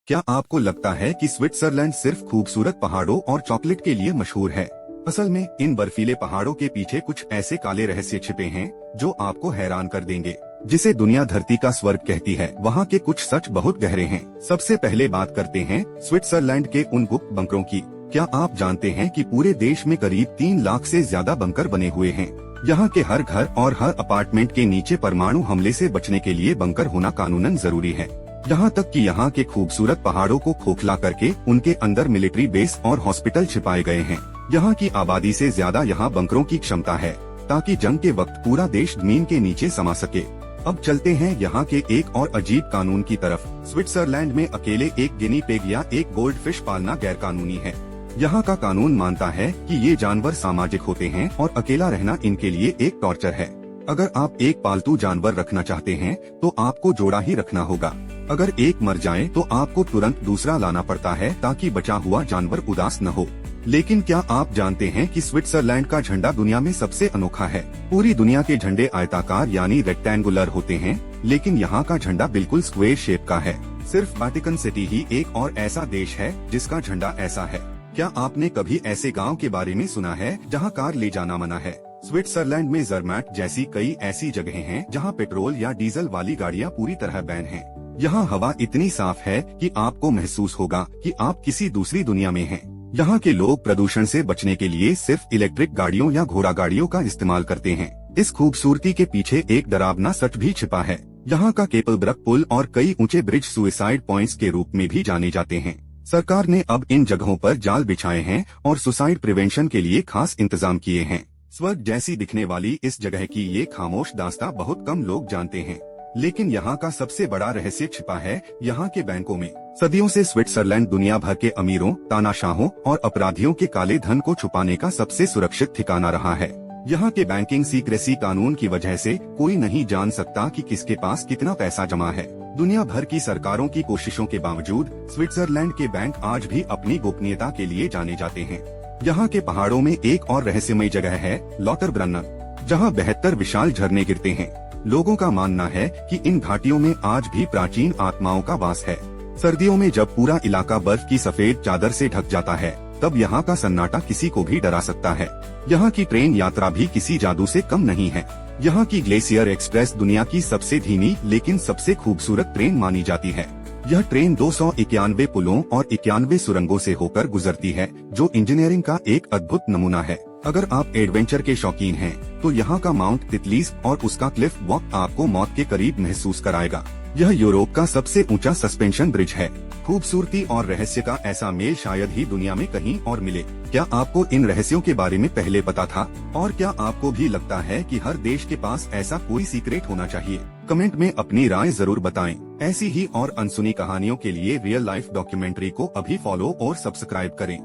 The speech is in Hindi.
क्या आपको लगता है कि स्विट्जरलैंड सिर्फ खूबसूरत पहाड़ों और चॉकलेट के लिए मशहूर है? असल में इन बर्फीले पहाड़ों के पीछे कुछ ऐसे काले रहस्य छिपे हैं जो आपको हैरान कर देंगे। जिसे दुनिया धरती का स्वर्ग कहती है, वहाँ के कुछ सच बहुत गहरे हैं। सबसे पहले बात करते हैं स्विट्जरलैंड के उन गुप्त बंकरों की। क्या आप जानते हैं कि पूरे देश में करीब 3 लाख से ज्यादा बंकर बने हुए हैं? यहाँ के हर घर और हर अपार्टमेंट के नीचे परमाणु हमले से बचने के लिए बंकर होना कानूनन जरूरी है। यहाँ तक कि यहाँ के खूबसूरत पहाड़ों को खोखला करके उनके अंदर मिलिट्री बेस और हॉस्पिटल छिपाए गए हैं। यहाँ की आबादी से ज्यादा यहाँ बंकरों की क्षमता है, ताकि जंग के वक्त पूरा देश जमीन के नीचे समा सके। अब चलते हैं यहाँ के एक और अजीब कानून की तरफ। स्विट्जरलैंड में अकेले एक गिनी पिग या एक गोल्ड फिश पालना गैर कानूनी है। यहाँ का कानून मानता है कि ये जानवर सामाजिक होते हैं और अकेला रहना इनके लिए एक टॉर्चर है। अगर आप एक पालतू जानवर रखना चाहते हैं तो आपको जोड़ा ही रखना होगा। अगर एक मर जाए तो आपको तुरंत दूसरा लाना पड़ता है ताकि बचा हुआ जानवर उदास न हो। लेकिन क्या आप जानते हैं कि स्विट्जरलैंड का झंडा दुनिया में सबसे अनोखा है? पूरी दुनिया के झंडे आयताकार यानी रेक्टेंगुलर होते हैं, लेकिन यहाँ का झंडा बिल्कुल स्क्वायर शेप का है। सिर्फ वेटिकन सिटी ही एक और ऐसा देश है जिसका झंडा ऐसा है। क्या आपने कभी ऐसे गांव के बारे में सुना है जहां कार ले जाना मना है? स्विट्जरलैंड में ज़रमैट जैसी कई ऐसी जगहें हैं जहां पेट्रोल या डीजल वाली गाड़ियां पूरी तरह बैन हैं। यहाँ हवा इतनी साफ है कि आपको महसूस होगा कि आप किसी दूसरी दुनिया में हैं। यहाँ के लोग प्रदूषण से बचने के लिए सिर्फ इलेक्ट्रिक गाड़ियों या घोड़ा गाड़ियों का इस्तेमाल करते हैं। इस खूबसूरती के पीछे एक डरावना सच भी छिपा है। यहाँ का केपलब्रक पुल और कई ऊंचे ब्रिज सुसाइड पॉइंट्स के रूप में भी जाने जाते हैं। सरकार ने अब इन जगहों पर जाल बिछाए हैं और सुसाइड प्रिवेंशन के लिए खास इंतजाम किए हैं। स्वर्ग जैसी दिखने वाली इस जगह की ये खामोश दास्तां बहुत कम लोग जानते हैं। लेकिन यहाँ का सबसे बड़ा रहस्य छिपा है यहाँ के बैंकों में। सदियों से स्विट्जरलैंड दुनिया भर के अमीरों, तानाशाहों और अपराधियों के काले धन को छुपाने का सबसे सुरक्षित ठिकाना रहा है। यहाँ के बैंकिंग सीक्रेसी कानून की वजह से कोई नहीं जान सकता कि किसके पास कितना पैसा जमा है। दुनिया भर की सरकारों की कोशिशों के बावजूद स्विट्जरलैंड के बैंक आज भी अपनी गोपनीयता के लिए जाने जाते हैं। यहाँ के पहाड़ों में एक और रहस्यमय जगह है लॉटरब्रनर, जहाँ 72 विशाल झरने गिरते हैं। लोगों का मानना है कि इन घाटियों में आज भी प्राचीन आत्माओं का वास है। सर्दियों में जब पूरा इलाका बर्फ की सफेद चादर से ढक जाता है, तब यहाँ का सन्नाटा किसी को भी डरा सकता है। यहाँ की ट्रेन यात्रा भी किसी जादू से कम नहीं है। यहाँ की ग्लेशियर एक्सप्रेस दुनिया की सबसे धीमी लेकिन सबसे खूबसूरत ट्रेन मानी जाती है। यह ट्रेन 291 पुलों और 91 सुरंगों से होकर गुजरती है, जो इंजीनियरिंग का एक अद्भुत नमूना है। अगर आप एडवेंचर के शौकीन हैं, तो यहाँ का माउंट तितलीस और उसका क्लिफ वॉक आपको मौत के करीब महसूस कराएगा। यह यूरोप का सबसे ऊंचा सस्पेंशन ब्रिज है। खूबसूरती और रहस्य का ऐसा मेल शायद ही दुनिया में कहीं और मिले। क्या आपको इन रहस्यों के बारे में पहले पता था? और क्या आपको भी लगता है कि हर देश के पास ऐसा कोई सीक्रेट होना चाहिए? कमेंट में अपनी राय जरूर बताएं। ऐसी ही और अनसुनी कहानियों के लिए रियल लाइफ डॉक्यूमेंट्री को अभी फॉलो और सब्सक्राइब करें।